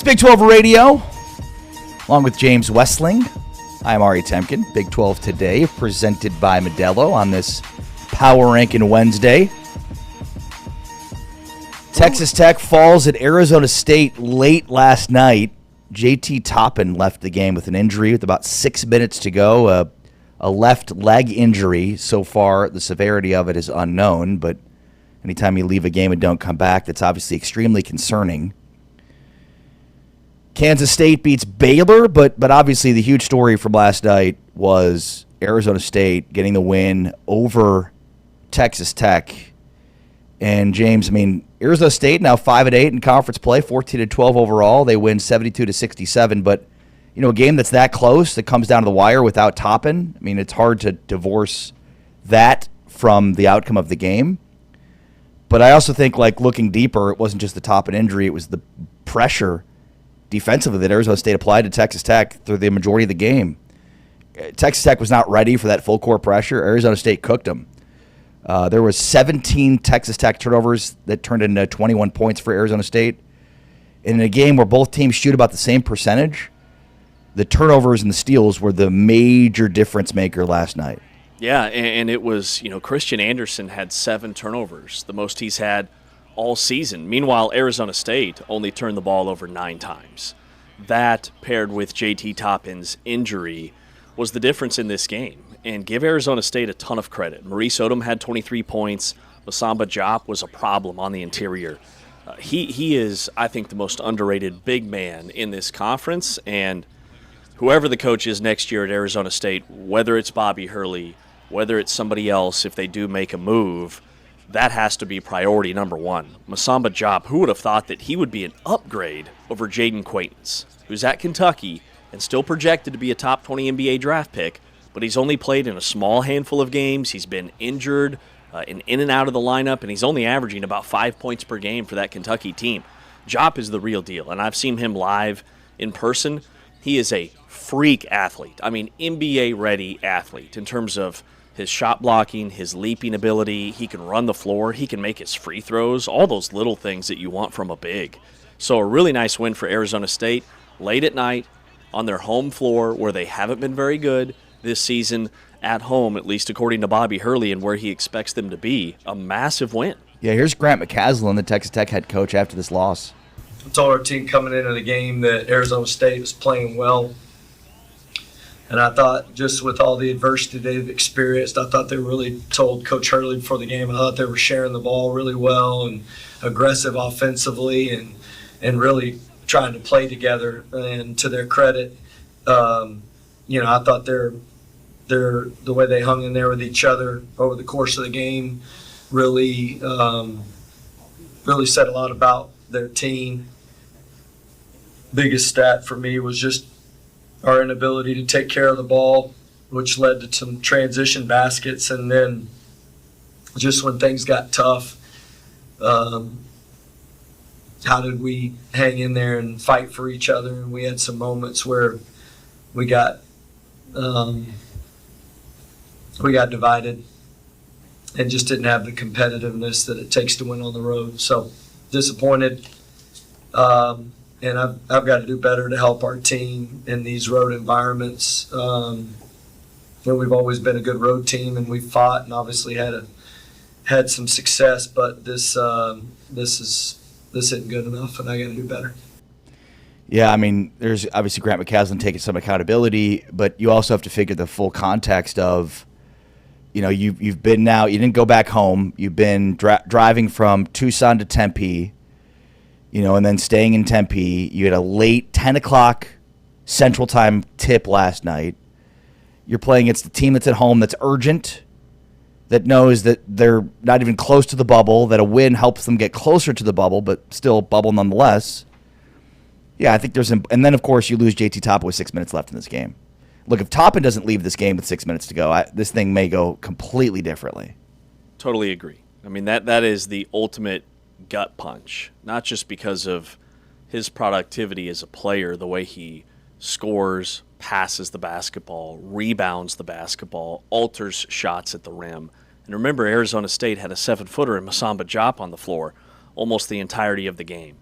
Big 12 Radio, along with James Westling. I'm Ari Temkin. Big 12 Today, presented by Modelo on this Power Ranking Wednesday. Texas Tech falls at Arizona State late last night. JT Toppin left the game with an injury with about 6 minutes to go. A left leg injury. So far, the severity of it is unknown, but anytime you leave a game and don't come back, that's obviously extremely concerning. Kansas State beats Baylor, but obviously the huge story from last night was Arizona State getting the win over Texas Tech. And James, I mean, Arizona State now 5-8 in conference play, 14-12 overall. They win 72-67, but you know, a game that's that close that comes down to the wire without Toppin, I mean, it's hard to divorce that from the outcome of the game. But I also think, like, looking deeper, it wasn't just the Toppin injury, it was the pressure defensively that Arizona State applied to Texas Tech through the majority of the game. Texas Tech was not ready for that full court pressure. Arizona State cooked them. There was 17 Texas Tech turnovers that turned into 21 points for Arizona State. And in a game where both teams shoot about the same percentage, the turnovers and the steals were the major difference maker last night. Yeah, and it was, you know, Christian Anderson had 7 turnovers, the most he's had all season. Meanwhile, Arizona State only turned the ball over 9 times. That, paired with JT Toppin's injury, was the difference in this game. And give Arizona State a ton of credit. Maurice Odom had 23 points. Masamba Diop was a problem on the interior. He is, I think, the most underrated big man in this conference. And whoever the coach is next year at Arizona State, whether it's Bobby Hurley, whether it's somebody else, if they do make a move, that has to be priority number one. Masamba Diop, who would have thought that he would be an upgrade over Jaden Quaintance, who's at Kentucky and still projected to be a top 20 NBA draft pick, but he's only played in a small handful of games. He's been injured in and out of the lineup, and he's only averaging about 5 points per game for that Kentucky team. Diop is the real deal, and I've seen him live in person. He is a freak athlete. I mean, NBA-ready athlete in terms of his shot blocking, his leaping ability. He can run the floor. He can make his free throws, all those little things that you want from a big. So a really nice win for Arizona State late at night on their home floor where they haven't been very good this season at home, at least according to Bobby Hurley and where he expects them to be. A massive win. Yeah, here's Grant McCasland, the Texas Tech head coach, after this loss. I told our team coming into the game that Arizona State was playing well. And I thought, just with all the adversity they've experienced, I thought they really told Coach Hurley before the game, I thought they were sharing the ball really well and aggressive offensively and really trying to play together. And to their credit, you know, I thought the way they hung in there with each other over the course of the game really said a lot about their team. Biggest stat for me was just our inability to take care of the ball, which led to some transition baskets. And then just when things got tough, how did we hang in there and fight for each other? And we had some moments where we got divided and just didn't have the competitiveness that it takes to win on the road. So disappointed. And I've got to do better to help our team in these road environments. You know, we've always been a good road team, and we've fought and obviously had some success. But this isn't good enough, and I got to do better. Yeah, I mean, there's obviously Grant McCasland taking some accountability, but you also have to figure the full context of, you know, you've been now, you didn't go back home. You've been driving from Tucson to Tempe. You know, and then staying in Tempe. You had a late 10 o'clock Central Time tip last night. You're playing against the team that's at home that's urgent, that knows that they're not even close to the bubble, that a win helps them get closer to the bubble, but still bubble nonetheless. Yeah, I think there's – and then, of course, you lose JT Toppin with 6 minutes left in this game. Look, if Toppin doesn't leave this game with 6 minutes to go, this thing may go completely differently. Totally agree. I mean, that is the ultimate – gut punch, not just because of his productivity as a player, the way he scores, passes the basketball, rebounds the basketball, alters shots at the rim. And remember, Arizona State had a 7-footer in Masamba Diop on the floor almost the entirety of the game.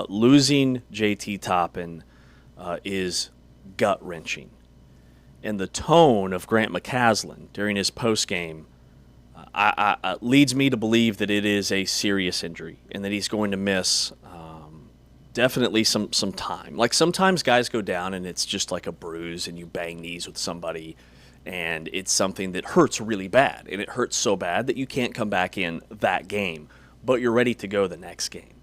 Losing JT Toppin is gut-wrenching. And the tone of Grant McCasland during his postgame leads me to believe that it is a serious injury and that he's going to miss definitely some time. Like sometimes guys go down and it's just like a bruise and you bang knees with somebody and it's something that hurts really bad. And it hurts so bad that you can't come back in that game, but you're ready to go the next game.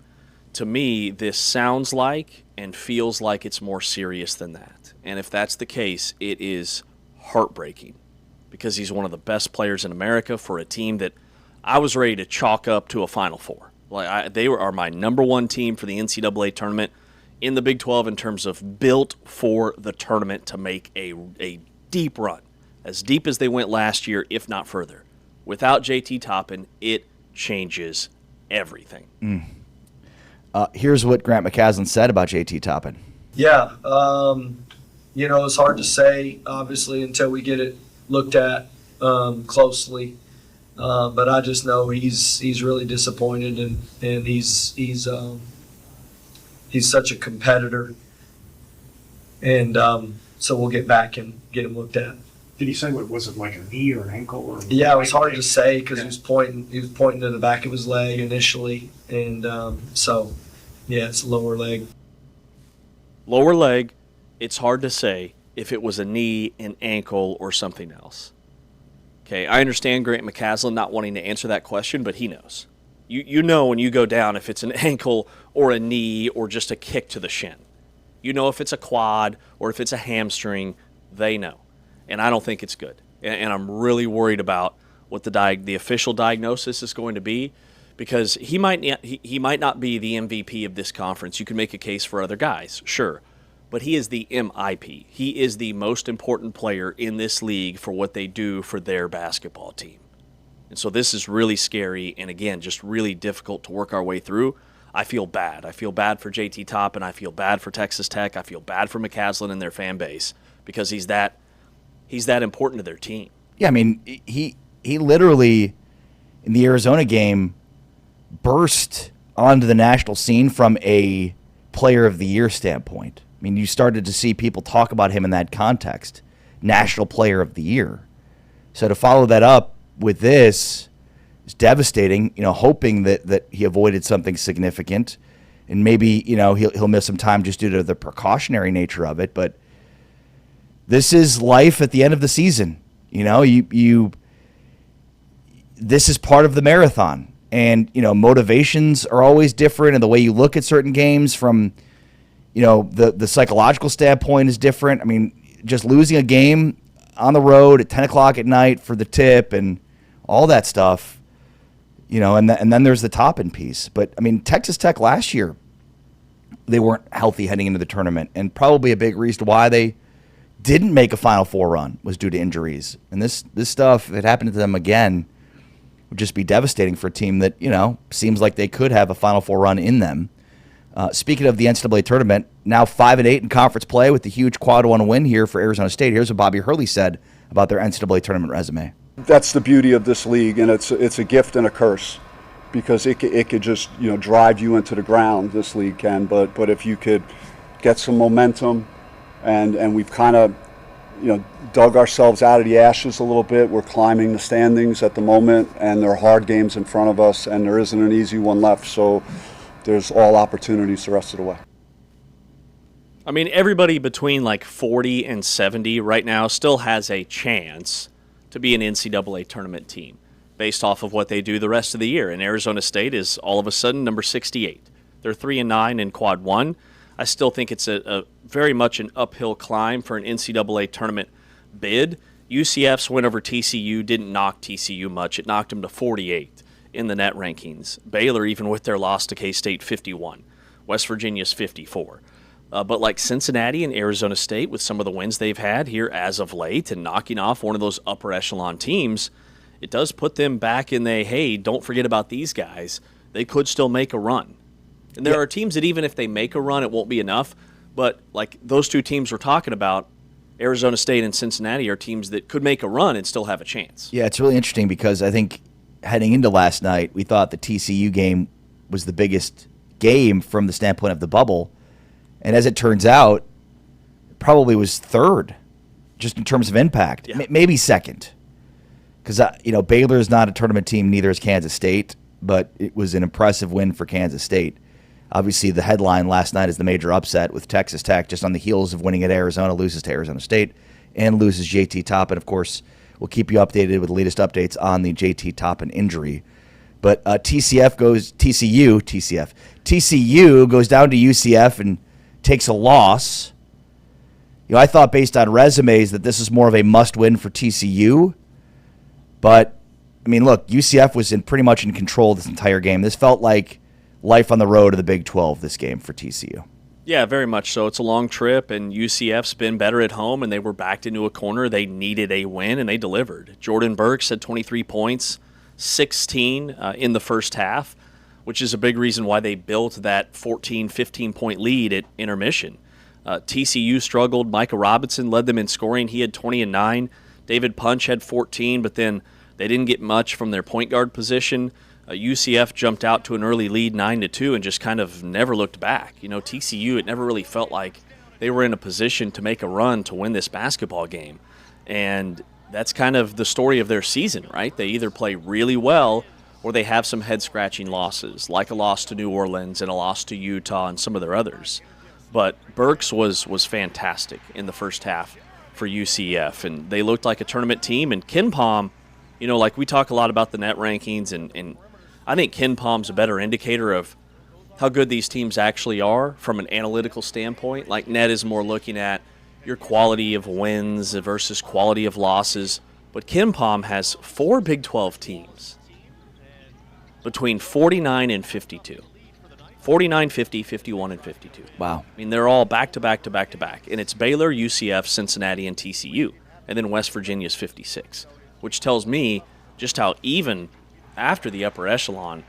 To me, this sounds like and feels like it's more serious than that. And if that's the case, it is heartbreaking because he's one of the best players in America for a team that I was ready to chalk up to a Final Four. They are my number one team for the NCAA tournament in the Big 12 in terms of built for the tournament to make a deep run, as deep as they went last year, if not further. Without JT Toppin, it changes everything. Here's what Grant McCasland said about JT Toppin. Yeah, it's hard to say, obviously, until we get it looked at closely. But I just know he's really disappointed, and he's such a competitor, and so we'll get back and get him looked at. Did he say what was it, like a knee or an ankle? Or yeah, it was hard to say because he was pointing to the back of his leg initially, and so yeah, it's lower leg. Lower leg. It's hard to say if it was a knee, an ankle, or something else. Okay, I understand Grant McCasland not wanting to answer that question, but he knows. You know when you go down if it's an ankle or a knee or just a kick to the shin. You know if it's a quad or if it's a hamstring. They know. And I don't think it's good. And I'm really worried about what the official diagnosis is going to be because he might not be the MVP of this conference. You can make a case for other guys, sure. But he is the MIP. He is the most important player in this league for what they do for their basketball team. And so this is really scary and, again, just really difficult to work our way through. I feel bad. I feel bad for JT Toppin. I feel bad for Texas Tech. I feel bad for McCasland and their fan base because he's that important to their team. Yeah, I mean, he literally, in the Arizona game, burst onto the national scene from a player of the year standpoint. I mean, you started to see people talk about him in that context, National Player of the Year. So to follow that up with this is devastating, hoping that he avoided something significant. And maybe, he'll miss some time just due to the precautionary nature of it. But this is life at the end of the season. This is part of the marathon. And, motivations are always different, and the way you look at certain games from – the psychological standpoint is different. I mean, just losing a game on the road at 10 o'clock at night for the tip and all that stuff, and then there's the Toppin piece. But, I mean, Texas Tech last year, they weren't healthy heading into the tournament, and probably a big reason why they didn't make a Final Four run was due to injuries. And this stuff, if it happened to them again, would just be devastating for a team that, seems like they could have a Final Four run in them. Speaking of the NCAA tournament, now 5-8 in conference play with the huge quad one win here for Arizona State. Here's what Bobby Hurley said about their NCAA tournament resume. That's the beauty of this league, and it's a gift and a curse because it could just drive you into the ground. This league can, but if you could get some momentum, and we've kind of dug ourselves out of the ashes a little bit. We're climbing the standings at the moment, and there are hard games in front of us, and there isn't an easy one left. So there's all opportunities the rest of the way. I mean, everybody between like 40 and 70 right now still has a chance to be an NCAA tournament team based off of what they do the rest of the year. And Arizona State is all of a sudden number 68. They're 3-9 in quad one. I still think it's a very much an uphill climb for an NCAA tournament bid. UCF's win over TCU didn't knock TCU much. It knocked them to 48 in the net rankings. Baylor, even with their loss to K-State, 51. West Virginia's 54. But like Cincinnati and Arizona State, with some of the wins they've had here as of late and knocking off one of those upper echelon teams, it does put them back in hey, don't forget about these guys. They could still make a run. And there are teams that even if they make a run, it won't be enough. But like those two teams we're talking about, Arizona State and Cincinnati, are teams that could make a run and still have a chance. Yeah, it's really interesting because I think heading into last night, we thought the TCU game was the biggest game from the standpoint of the bubble. And as it turns out, probably was third, just in terms of impact. Yeah. Maybe second. Because, Baylor is not a tournament team, neither is Kansas State, but it was an impressive win for Kansas State. Obviously, the headline last night is the major upset with Texas Tech just on the heels of winning at Arizona, loses to Arizona State, and loses JT Toppin. Of course, we'll keep you updated with the latest updates on the JT Toppin injury. But TCU goes down to UCF and takes a loss. I thought based on resumes that this is more of a must-win for TCU. But, look, UCF was pretty much in control this entire game. This felt like life on the road of the Big 12, this game for TCU. Yeah, very much so. It's a long trip, and UCF's been better at home, and they were backed into a corner. They needed a win, and they delivered. Jordan Burks had 23 points, 16 in the first half, which is a big reason why they built that 14, 15-point lead at intermission. TCU struggled. Micah Robinson led them in scoring. He had 20 and 9. David Punch had 14, but then they didn't get much from their point guard position. UCF jumped out to an early lead 9-2 and just kind of never looked back. TCU, it never really felt like they were in a position to make a run to win this basketball game. And that's kind of the story of their season, right? They either play really well or they have some head-scratching losses, like a loss to New Orleans and a loss to Utah and some of their others. But Burks was fantastic in the first half for UCF, and they looked like a tournament team. And KenPom, like we talk a lot about the net rankings, and I think KenPom's a better indicator of how good these teams actually are from an analytical standpoint. Like net is more looking at your quality of wins versus quality of losses. But KenPom has 4 Big 12 teams between 49 and 52. 49, 50, 51, and 52. Wow. They're all back-to-back to back-to-back. And it's Baylor, UCF, Cincinnati, and TCU. And then West Virginia's 56, which tells me just how even after the upper echelon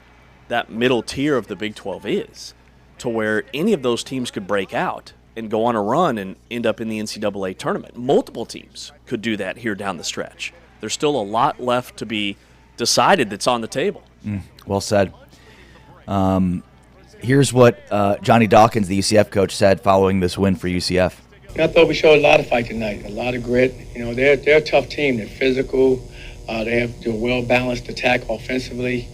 that middle tier of the Big 12 is, to where any of those teams could break out and go on a run and end up in the NCAA tournament. Multiple teams could do that here down the stretch. There's still a lot left to be decided that's on the table. Well said. Here's what Johnny Dawkins, the UCF coach, said following this win for UCF. I thought we showed a lot of fight tonight, a lot of grit. They're a tough team. They're physical. They have a well-balanced attack offensively,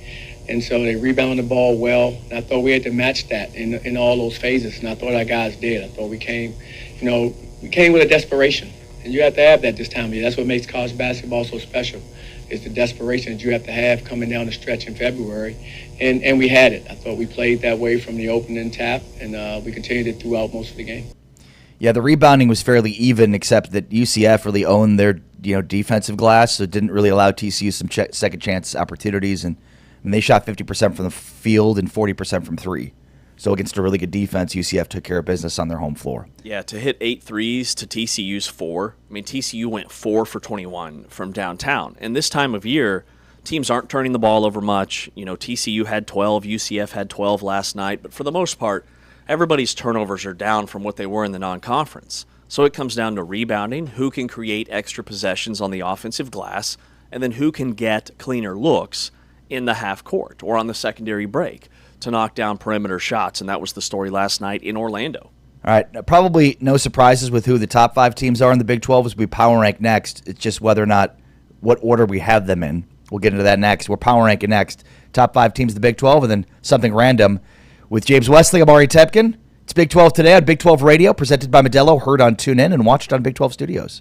and so they rebound the ball well. And I thought we had to match that in all those phases, and I thought our guys did. I thought we came with a desperation, and you have to have that this time of year. That's what makes college basketball so special. It's the desperation that you have to have coming down the stretch in February, and we had it. I thought we played that way from the opening tap, and we continued it throughout most of the game. Yeah, the rebounding was fairly even, except that UCF really owned their defensive glass, so it didn't really allow TCU some second chance opportunities, and they shot 50% from the field and 40% from three. So against a really good defense, UCF took care of business on their home floor. Yeah, to hit 8 threes to TCU's 4. TCU went 4 for 21 from downtown. And this time of year, teams aren't turning the ball over much. TCU had 12, UCF had 12 last night. But for the most part, everybody's turnovers are down from what they were in the non-conference. So it comes down to rebounding, who can create extra possessions on the offensive glass, and then who can get cleaner looks in the half court or on the secondary break to knock down perimeter shots, and that was the story last night in Orlando. All right, probably no surprises with who the top 5 teams are in the Big 12 as we power rank next. It's just whether or not what order we have them in. We'll get into that next. We're power ranking next. Top 5 teams of the Big 12, and then something random with James Wesley. I'm Ari Tepkin. It's Big 12 Today on Big 12 Radio, presented by Modelo, heard on TuneIn and watched on Big 12 Studios.